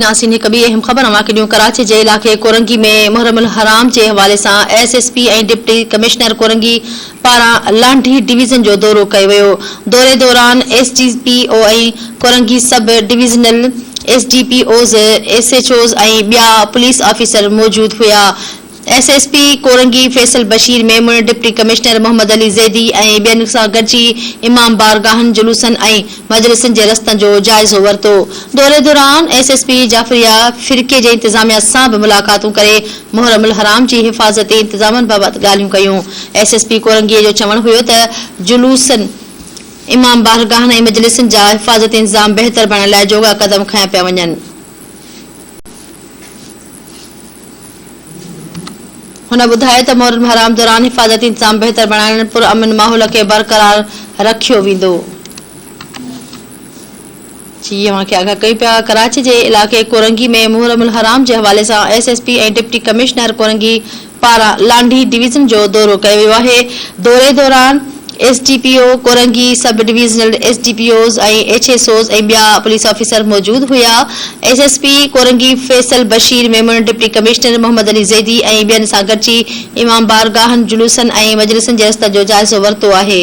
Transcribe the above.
नासिन हिकु ॿी अहम ख़बर अवां खे कराची जे इलाक़े कोरंगी में मुहर्रमुल हराम जे हवाले सां एसएसपी ऐं डिप्टी कमिश्नर कोरंगी पारां लांढी डिवीज़न जो दौरो कयो वियो। दौरे दौरान एसडीपीओ ऐं कोरंगी सब डिविजनल एसडीपीओज़ एसएचओज़ ऐं ॿिया पुलिस ऑफिसर मौजूद हुआ। SSP Korangi Faisal Bashir Memon, deputy commissioner Mohammad Ali Zaidi ऐं ॿियनि सां गॾिजी इमाम बारगाहनि, जुलूसनि ऐं मजलिसनि जे रस्तनि जो जाइज़ो वरितो। दौरे दौरान एसएसपी जाफरिया फिरके जे इंतज़ामिया सां बि मुलाक़ातूं करे मुहर्रमुल हराम जी हिफ़ाज़ती इंतज़ामनि बाबति ॻाल्हियूं कयूं। एसएसपी कोरंगीअ जो चवणु हुयो त जुलूसनि, इमाम बारगाहनि ऐं मजलिसनि जा हिफ़ाज़ती इंतज़ाम बहितर बणाइण लाइ जोगा क़दम खंया पिया वञनि। हुन ॿुधायो त मुहर्रम हराम दौरान हिफ़ाज़ती इंतज़ाम बहितर बणाइण, पुरअमन माहौल खे बरक़रार रखियो वेंदो। कराची जे इलाक़े कोरंगी में मुहर्रमुल हराम जे हवाले सां एसएसपी ऐं डिप्टी कमिश्नर कोरंगी पारां लांढी डिवीज़न जो दौरो कयो वियो आहे। दौरे दौरान एसडीपीओ कोरंगी, सब डिविजनल एसडीपीओज़ ऐं एचएसओज़ ऐं ॿिया पुलिस ऑफिसर मौजूद हुआ। SSP Korangi Faisal Bashir Memon, deputy commissioner Mohammad Ali Zaidi ऐं ॿियनि सां गॾिजी इमाम बारगाहनि, जुलूसनि ऐं मजलिसनि जे रस्तनि जो जाइज़ो वरितो आहे।